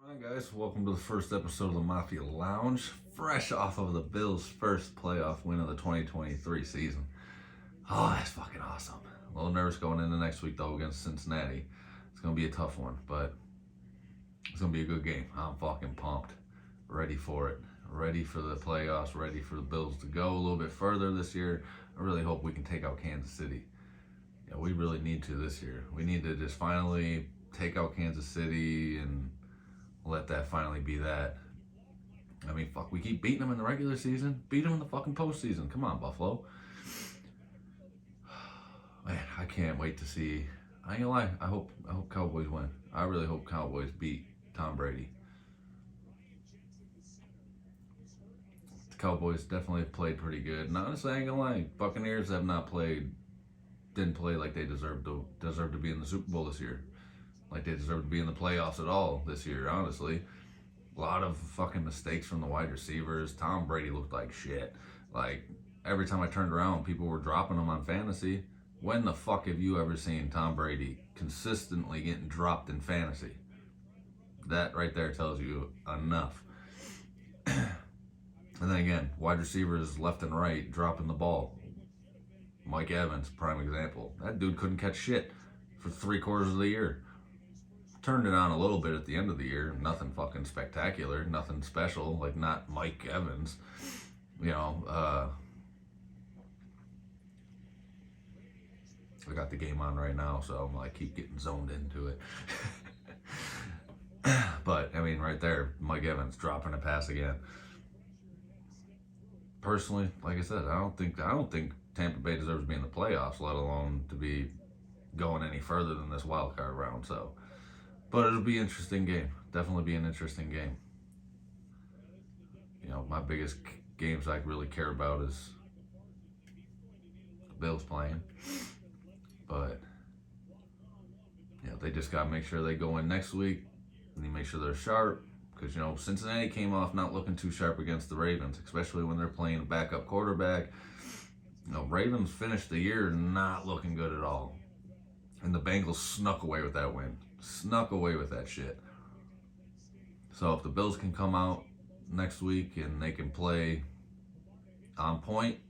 Hi guys, welcome to the first episode of the Mafia Lounge, fresh off of the Bills' first playoff win of the 2023 season. Oh, that's fucking awesome. A little nervous going into next week though against Cincinnati. It's gonna be a tough one, but it's gonna be a good game. I'm fucking pumped, ready for it, ready for the playoffs, ready for the Bills to go a little bit further this year. I really hope we can take out Kansas City. Yeah, we really need to this year. We need to just finally take out Kansas City and let that finally be that. I mean, fuck, we keep beating them in the regular season. Beat them in the fucking postseason. Come on, Buffalo. Man, I can't wait to see. I ain't gonna lie. I hope Cowboys win. I really hope Cowboys beat Tom Brady. The Cowboys definitely have played pretty good. And honestly, I ain't gonna lie. Buccaneers have not played, didn't play like they deserve to be in the Super Bowl this year. Like they deserve to be in the playoffs at all this year, honestly. A lot of fucking mistakes from the wide receivers. Tom Brady looked like shit. Like, every time I turned around, people were dropping him on fantasy. When the fuck have you ever seen Tom Brady consistently getting dropped in fantasy? That right there tells you enough. And then again, wide receivers left and right dropping the ball. Mike Evans, prime example. That dude couldn't catch shit for 3/4 of the year. Turned it on a little bit at the end of the year. Nothing fucking spectacular. Nothing special. Like, not Mike Evans. You know, I got the game on right now, so I keep getting zoned into it. But, I mean, right there, Mike Evans dropping a pass again. Personally, like I said, I don't think Tampa Bay deserves to be in the playoffs, let alone to be going any further than this wild card round. So, but it'll be an interesting game. Definitely be an interesting game. You know, my biggest games I really care about is the Bills playing. But, you know, they just got to make sure they go in next week and they make sure they're sharp. Because, you know, Cincinnati came off not looking too sharp against the Ravens, especially when they're playing a backup quarterback. You know, Ravens finished the year not looking good at all. And the Bengals snuck away with that win. Snuck away with that shit. So if the Bills can come out next week and they can play on point,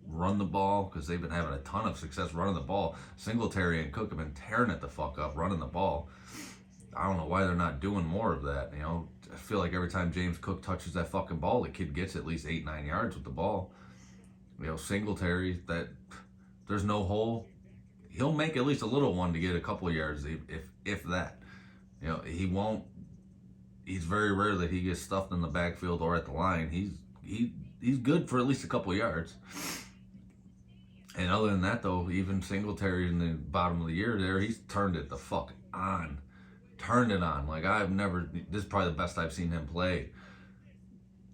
run the ball, because they've been having a ton of success running the ball. Singletary and Cook have been tearing it the fuck up running the ball. I don't know why they're not doing more of that. You know, I feel like every time James Cook touches that fucking ball, the kid gets at least 8-9 yards with the ball. You know, Singletary, that there's no hole. He'll make at least a little one to get a couple of yards, if that. You know, he won't. He's very rare that he gets stuffed in the backfield or at the line. He's good for at least a couple of yards. And other than that, though, even Singletary in the bottom of the year there, he's turned it the fuck on. Turned it on. Like, this is probably the best I've seen him play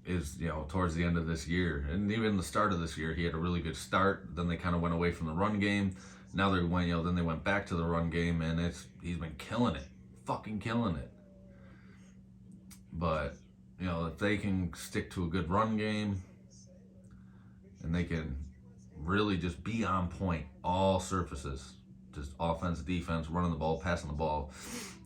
is, you know, towards the end of this year. And even the start of this year, he had a really good start. Then they kind of went away from the run game. Now then they went back to the run game, and he's been killing it. Fucking killing it. But, you know, if they can stick to a good run game and they can really just be on point, all surfaces, just offense, defense, running the ball, passing the ball,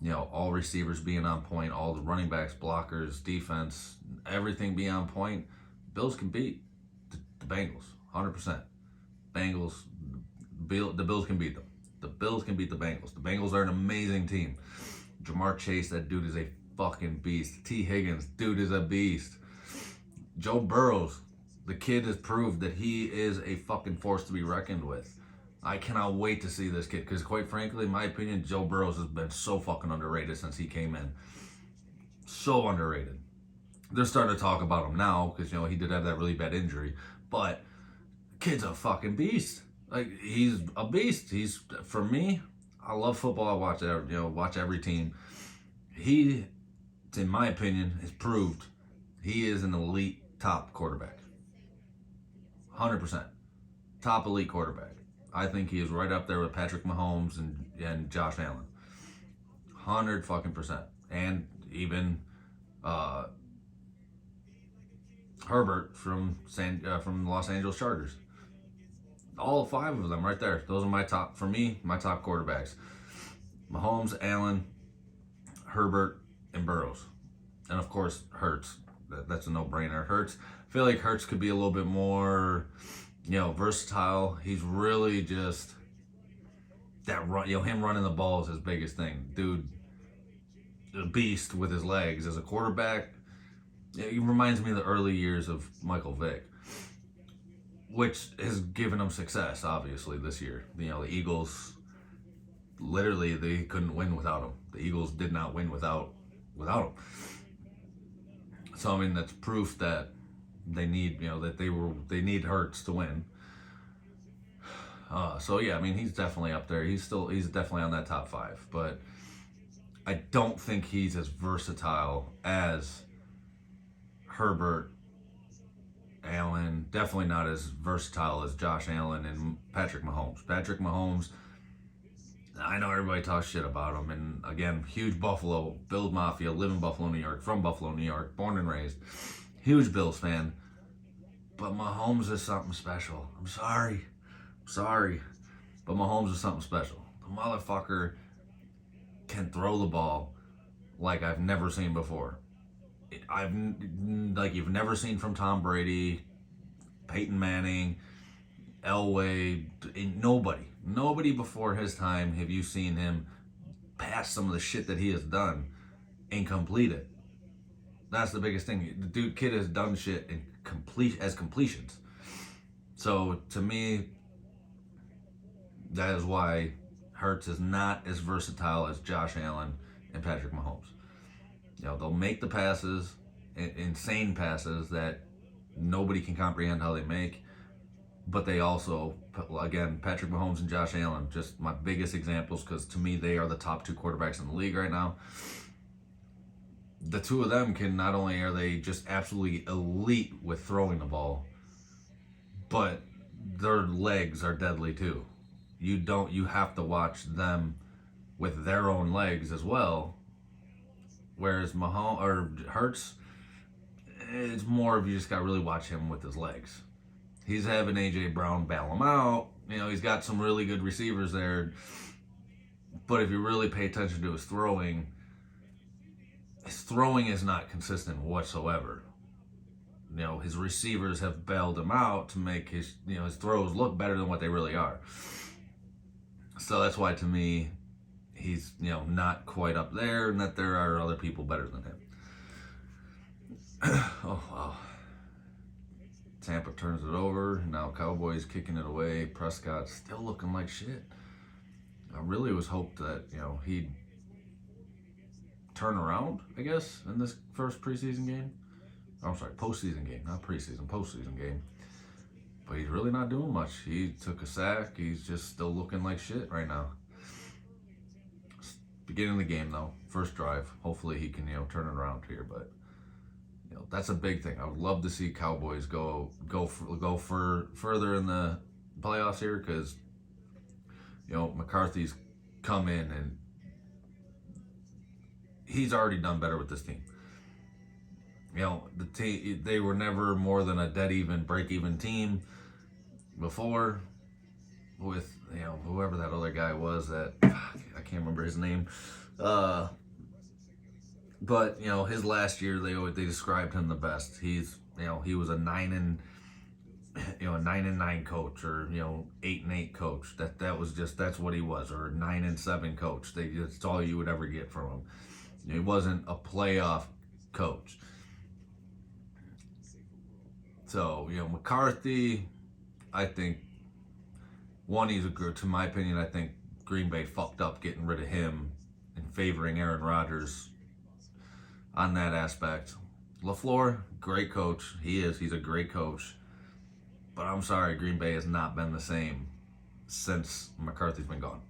you know, all receivers being on point, all the running backs, blockers, defense, everything be on point, Bills can beat the Bengals, 100%. The Bills can beat them. The Bills can beat the Bengals. The Bengals are an amazing team. Jamar Chase, that dude is a fucking beast. T. Higgins, dude is a beast. Joe Burrows, the kid has proved that he is a fucking force to be reckoned with. I cannot wait to see this kid because, quite frankly, in my opinion, Joe Burrows has been so fucking underrated since he came in. So underrated. They're starting to talk about him now because, you know, he did have that really bad injury. But the kid's a fucking beast. Like, he's a beast. For me, I love football. I watch every team. He, in my opinion, has proved he is an elite top quarterback. 100%. Top elite quarterback. I think he is right up there with Patrick Mahomes and Josh Allen. 100%. And even Herbert from Los Angeles Chargers. All 5 of them right there. Those are my top quarterbacks. Mahomes, Allen, Herbert, and Burrows. And of course, Hurts. That's a no-brainer. Hurts. I feel like Hurts could be a little bit more, versatile. He's really just that run. Him running the ball is his biggest thing, dude. A beast with his legs as a quarterback. He reminds me of the early years of Michael Vick, which has given him success, obviously, this year. The Eagles, literally, they couldn't win without him. The Eagles did not win without him. So, I mean, that's proof that they need, they need Hurts to win. So, yeah, I mean, he's definitely up there. He's definitely on that top 5. But I don't think he's as versatile as Herbert, Allen. Definitely not as versatile as Josh Allen and Patrick Mahomes. Patrick Mahomes, I know everybody talks shit about him, and again, huge Buffalo, Bills Mafia, live in Buffalo, New York, from Buffalo, New York, born and raised, huge Bills fan. But Mahomes is something special. I'm sorry, but Mahomes is something special. The motherfucker can throw the ball like I've never seen before. You've never seen from Tom Brady, Peyton Manning, Elway, nobody before his time have you seen him pass some of the shit that he has done and complete it. That's the biggest thing. The kid has done shit and completions. So to me, that is why Hurts is not as versatile as Josh Allen and Patrick Mahomes. They'll make the passes, insane passes that nobody can comprehend how they make. But they also, again, Patrick Mahomes and Josh Allen, just my biggest examples, because to me, they are the top 2 quarterbacks in the league right now. The two of them can, not only are they just absolutely elite with throwing the ball, but their legs are deadly too. You have to watch them with their own legs as well. Whereas Mahomes or Hurts, it's more of you just got to really watch him with his legs. He's having A.J. Brown bail him out. He's got some really good receivers there. But if you really pay attention to his throwing is not consistent whatsoever. His receivers have bailed him out to make his throws look better than what they really are. So that's why, to me, he's not quite up there, and that there are other people better than him. Oh wow. Tampa turns it over. Now Cowboys kicking it away. Prescott still looking like shit. I really was hoped that he'd turn around, I guess, in this first preseason game. I'm sorry, postseason game, not preseason, postseason game. But he's really not doing much. He took a sack. He's just still looking like shit right now. Beginning of the game though, first drive. Hopefully he can turn it around here, but that's a big thing. I would love to see Cowboys go further in the playoffs here, because McCarthy's come in and he's already done better with this team. The team, they were never more than a dead even, break even team before, with whoever that other guy was that I can't remember his name. But his last year they described him the best. He was a 9-9 coach, or 8-8 coach. That's what he was, or a 9-7 coach. That's all you would ever get from him. He wasn't a playoff coach. So McCarthy, I think to my opinion, I think Green Bay fucked up getting rid of him and favoring Aaron Rodgers on that aspect. LaFleur, great coach. He's a great coach. But I'm sorry, Green Bay has not been the same since McCarthy's been gone.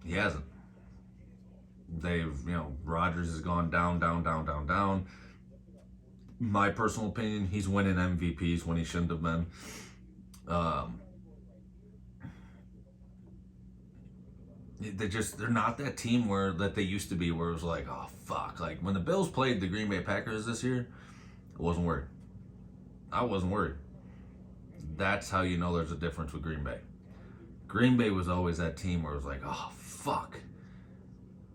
He hasn't. Rodgers has gone down. My personal opinion, he's winning MVPs when he shouldn't have been. They're not that team that they used to be, where it was like, oh fuck. Like when the Bills played the Green Bay Packers this year, I wasn't worried. That's how you know there's a difference with Green Bay. Green Bay was always that team where it was like, oh fuck.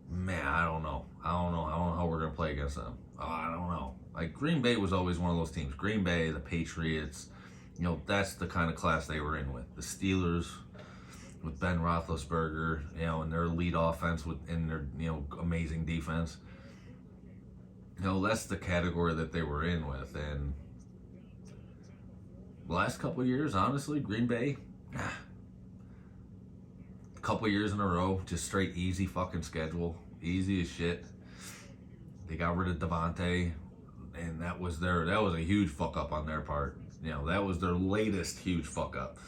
Man, I don't know how we're gonna play against them? Oh, I don't know. Like, Green Bay was always one of those teams. Green Bay, the Patriots, that's the kind of class they were in with. The Steelers with Ben Roethlisberger, and their elite offense and their, amazing defense. That's the category that they were in with. And the last couple of years, honestly, Green Bay, a couple of years in a row, just straight easy fucking schedule. Easy as shit. They got rid of Devontae, and that was a huge fuck up on their part. That was their latest huge fuck up.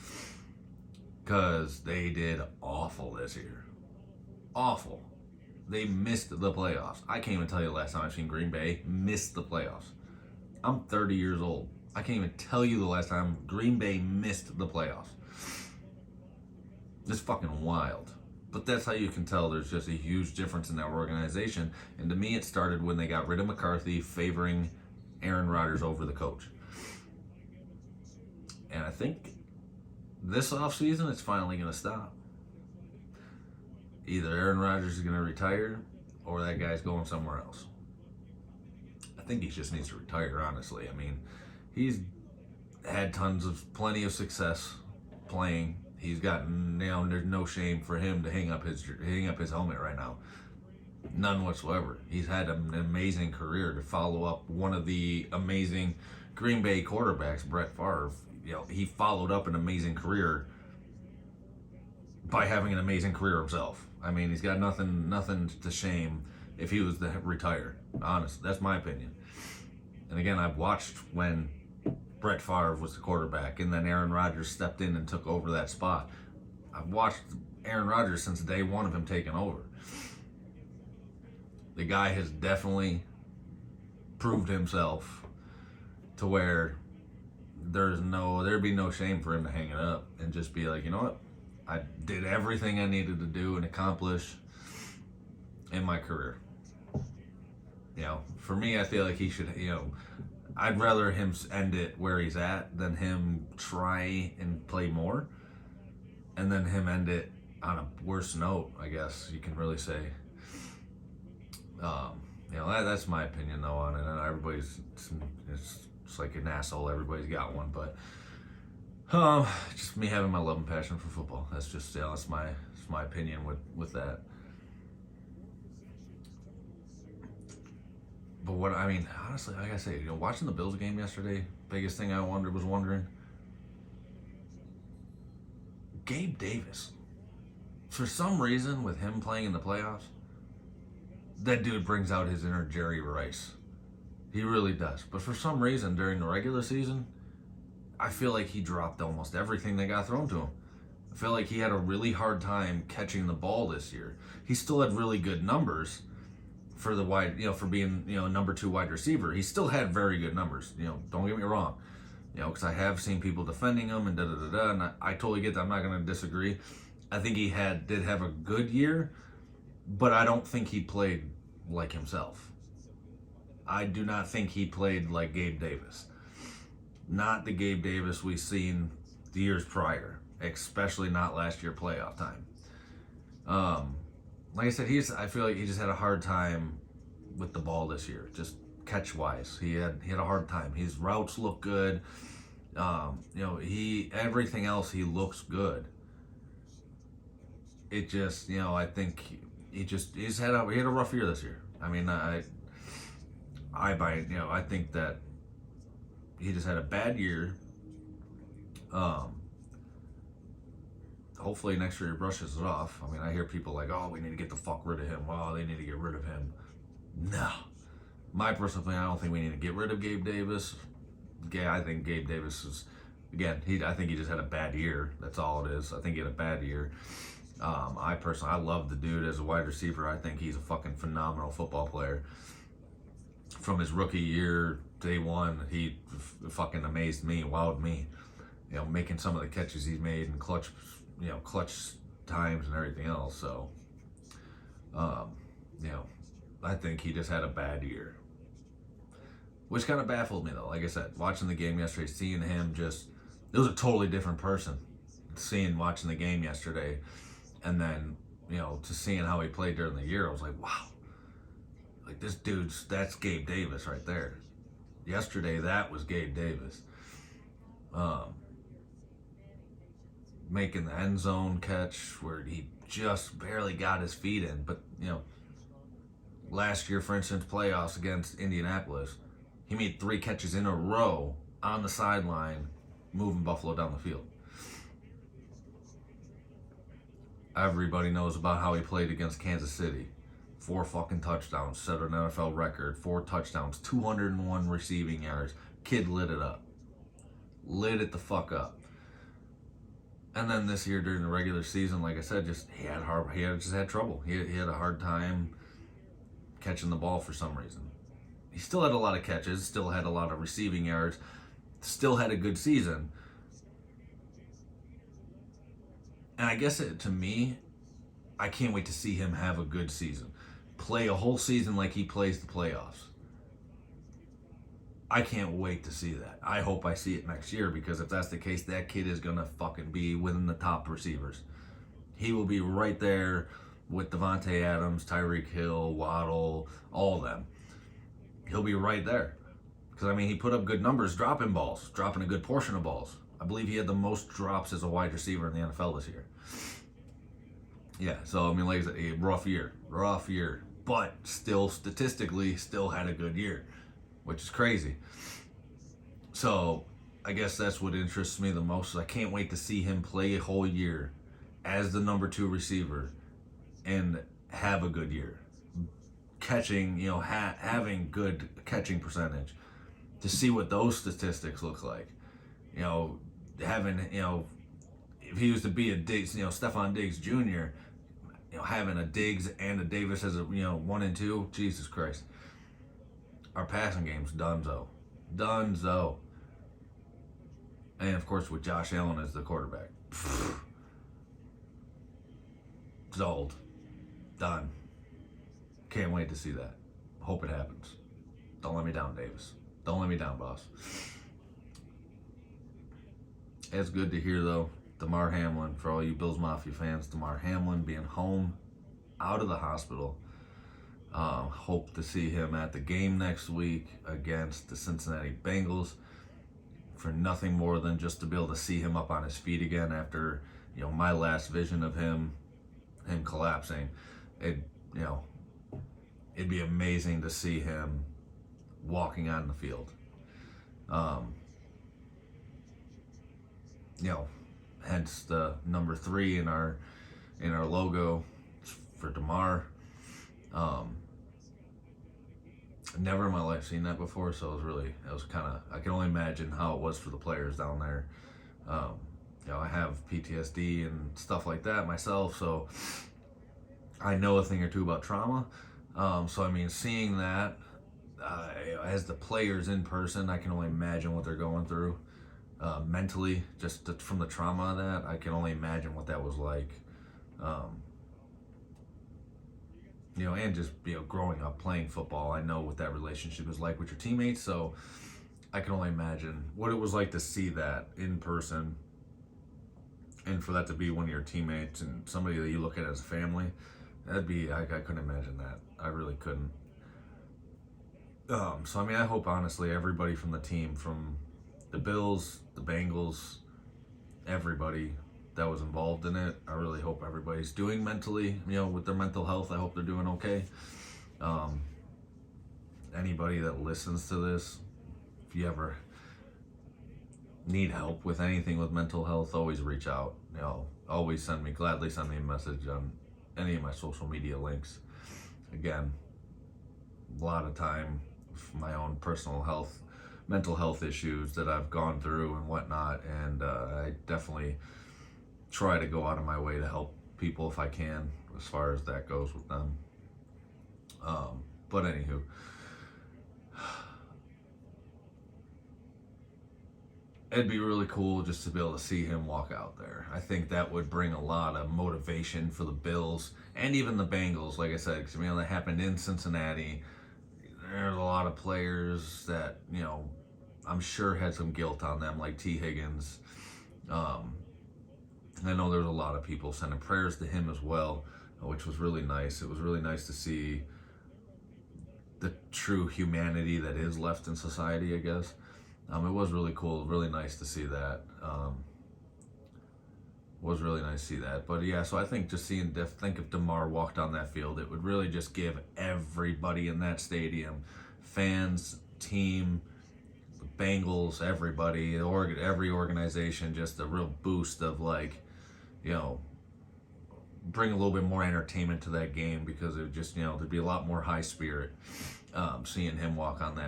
Because they did awful this year. Awful. They missed the playoffs. I can't even tell you the last time I've seen Green Bay miss the playoffs. I'm 30 years old. I can't even tell you the last time Green Bay missed the playoffs. It's fucking wild. But that's how you can tell there's just a huge difference in that organization. And to me, it started when they got rid of McCarthy, favoring Aaron Rodgers over the coach. And I think this offseason, it's finally going to stop. Either Aaron Rodgers is going to retire or that guy's going somewhere else. I think he just needs to retire, honestly. I mean, he's had plenty of success playing. He's gotten, there's no shame for him to hang up his helmet right now. None whatsoever. He's had an amazing career to follow up one of the amazing Green Bay quarterbacks, Brett Favre. He followed up an amazing career by having an amazing career himself. I mean, he's got nothing to shame if he was to retire. Honest, that's my opinion. And again, I've watched when Brett Favre was the quarterback, and then Aaron Rodgers stepped in and took over that spot. I've watched Aaron Rodgers since day one of him taking over. The guy has definitely proved himself to where there'd be no shame for him to hang it up and just be like, you know what? I did everything I needed to do and accomplish in my career. For me, I feel like he should, I'd rather him end it where he's at than him try and play more, and then him end it on a worse note, I guess you can really say. That's my opinion though on it. And everybody's, it's like an asshole. Everybody's got one, but just me having my love and passion for football. That's just that's my opinion with that. But honestly, like I say, watching the Bills game yesterday, biggest thing I was wondering, Gabe Davis. For some reason, with him playing in the playoffs, that dude brings out his inner Jerry Rice. He really does. But for some reason, during the regular season, I feel like he dropped almost everything that got thrown to him. I feel like he had a really hard time catching the ball this year. He still had really good numbers for the for being, number 2 wide receiver. He still had very good numbers. Don't get me wrong. Because I have seen people defending him and da-da-da-da, and I totally get that. I'm not going to disagree. I think he did have a good year, but I don't think he played like himself. I do not think he played like Gabe Davis. Not the Gabe Davis we've seen the years prior, especially not last year playoff time. Like I said, I feel like he just had a hard time with the ball this year, just catch-wise. He had a hard time. His routes look good. Everything else, he looks good. It just, I think he had a rough year this year. I mean, I think that he just had a bad year. Hopefully next year he brushes it off. I mean, I hear people like, oh, we need to get the fuck rid of him. Well, they need to get rid of him. No. My personal opinion, I don't think we need to get rid of Gabe Davis. Yeah, I think Gabe Davis is, again, I think he just had a bad year. That's all it is. I think he had a bad year. I love the dude as a wide receiver. I think he's a fucking phenomenal football player. From his rookie year, day one, he fucking amazed me, wowed me. Making some of the catches he's made in clutch times and everything else. So, I think he just had a bad year. Which kind of baffled me though. Like I said, watching the game yesterday, seeing him it was a totally different person. Watching the game yesterday, and then, to seeing how he played during the year, I was like, wow. Like, that's Gabe Davis right there. Yesterday, that was Gabe Davis. Um, Making the end zone catch where he just barely got his feet in. But, last year, for instance, playoffs against Indianapolis, he made 3 catches in a row on the sideline, moving Buffalo down the field. Everybody knows about how he played against Kansas City. 4 fucking touchdowns, set an NFL record, 4 touchdowns, 201 receiving yards. Kid lit it up. Lit it the fuck up. And then this year during the regular season, like I said, he just had trouble. He had a hard time catching the ball for some reason. He still had a lot of catches, still had a lot of receiving yards, still had a good season. And I guess to me, I can't wait to see him have a good season. Play a whole season like he plays the playoffs. I can't wait to see that. I hope I see it next year, because if that's the case, that kid is going to fucking be within the top receivers. He will be right there with Devontae Adams, Tyreek Hill, Waddle, all of them. He'll be right there. Because, he put up good numbers dropping balls, dropping a good portion of balls. I believe he had the most drops as a wide receiver in the NFL this year. Yeah, so, like I said, a rough year. But still, statistically, still had a good year, which is crazy. So, I guess that's what interests me the most. I can't wait to see him play a whole year as the number 2 receiver and have a good year. Catching, having good catching percentage. To see what those statistics look like. Having, if he was to be a Diggs, Stephon Diggs Jr., having a Diggs and a Davis as a, 1 and 2, Jesus Christ. Our passing game's donezo. And of course with Josh Allen as the quarterback. It's old. Done. Can't wait to see that. Hope it happens. Don't let me down, Davis. Don't let me down, boss. It's good to hear, though, Damar Hamlin, for all you Bills Mafia fans, Damar Hamlin being home, out of the hospital. Hope to see him at the game next week against the Cincinnati Bengals, for nothing more than just to be able to see him up on his feet again after, my last vision of him collapsing. It'd be amazing to see him walking on the field. Hence the number 3 in our logo for Damar. Never in my life seen that before, so it was kind of, I can only imagine how it was for the players down there. I have PTSD and stuff like that myself, so I know a thing or two about trauma. Seeing that as the players in person, I can only imagine what they're going through mentally, from the trauma of that. I can only imagine what that was like. And just, growing up playing football, I know what that relationship is like with your teammates, so I can only imagine what it was like to see that in person, and for that to be one of your teammates and somebody that you look at as a family. I couldn't imagine that. I really couldn't. I hope, honestly, everybody from the team, from the Bills, the Bengals, everybody that was involved in it, I really hope everybody's doing mentally, with their mental health. I hope they're doing okay. Anybody that listens to this, if you ever need help with anything with mental health, always reach out. Always gladly send me a message on any of my social media links. Again, a lot of time for my own personal health, mental health issues that I've gone through and whatnot, and I definitely try to go out of my way to help people if I can, as far as that goes with them. But anywho, it'd be really cool just to be able to see him walk out there. I think that would bring a lot of motivation for the Bills and even the Bengals, like I said, because that happened in Cincinnati. There's a lot of players that, I'm sure had some guilt on them, like T. Higgins. I know there's a lot of people sending prayers to him as well, which was really nice. It was really nice to see the true humanity that is left in society, I guess. It was really cool, really nice to see that. Was really nice to see that. But yeah, so I think just think if DeMar walked on that field, it would really just give everybody in that stadium, fans, team, the Bengals, everybody, every organization, just a real boost of like, you know, bring a little bit more entertainment to that game, because it would just, there'd be a lot more high spirit seeing him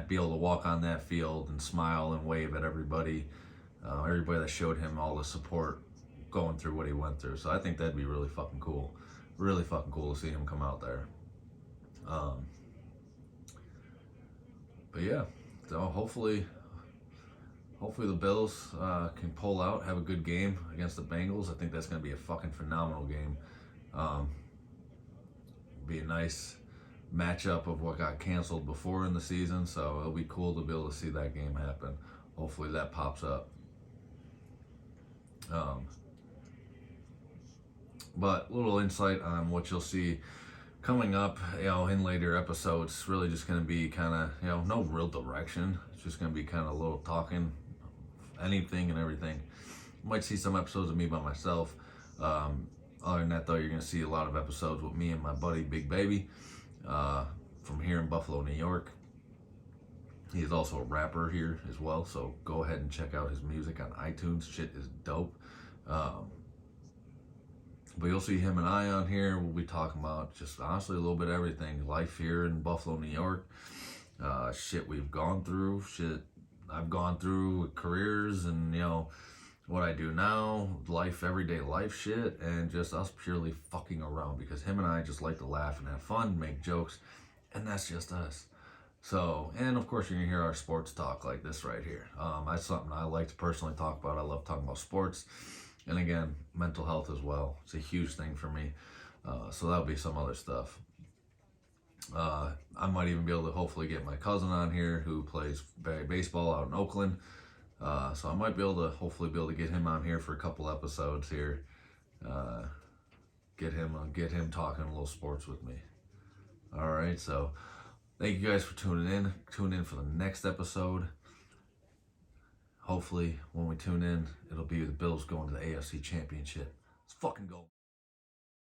be able to walk on that field and smile and wave at everybody, everybody that showed him all the support going through what he went through. So I think that'd be really fucking cool. Really fucking cool to see him come out there. But yeah, so hopefully the Bills can pull out, have a good game against the Bengals. I think that's going to be a fucking phenomenal game. Be a nice matchup of what got canceled before in the season, so it'll be cool to be able to see that game happen. Hopefully that pops up. But a little insight on what you'll see coming up, in later episodes. Really just going to be kind of, no real direction. It's just going to be kind of a little talking, anything and everything. You might see some episodes of me by myself. Other than that, though, you're going to see a lot of episodes with me and my buddy Big Baby from here in Buffalo, New York. He's also a rapper here as well, so go ahead and check out his music on iTunes. Shit is dope. But you'll see him and I on here. We'll be talking about just honestly a little bit of everything. Life here in Buffalo, New York. Shit we've gone through. Shit I've gone through with careers and, what I do now. Life, everyday life shit. And just us purely fucking around, because him and I just like to laugh and have fun, make jokes. And that's just us. So, and of course you're going to hear our sports talk like this right here. That's something I like to personally talk about. I love talking about sports. And again, mental health as well. It's a huge thing for me. So that'll be some other stuff. I might even be able to hopefully get my cousin on here who plays baseball out in Oakland. So I might be able to get him on here for a couple episodes here. Get him talking a little sports with me. All right, so thank you guys for tuning in. Tune in for the next episode. Hopefully, when we tune in, it'll be the Bills going to the AFC Championship. Let's fucking go.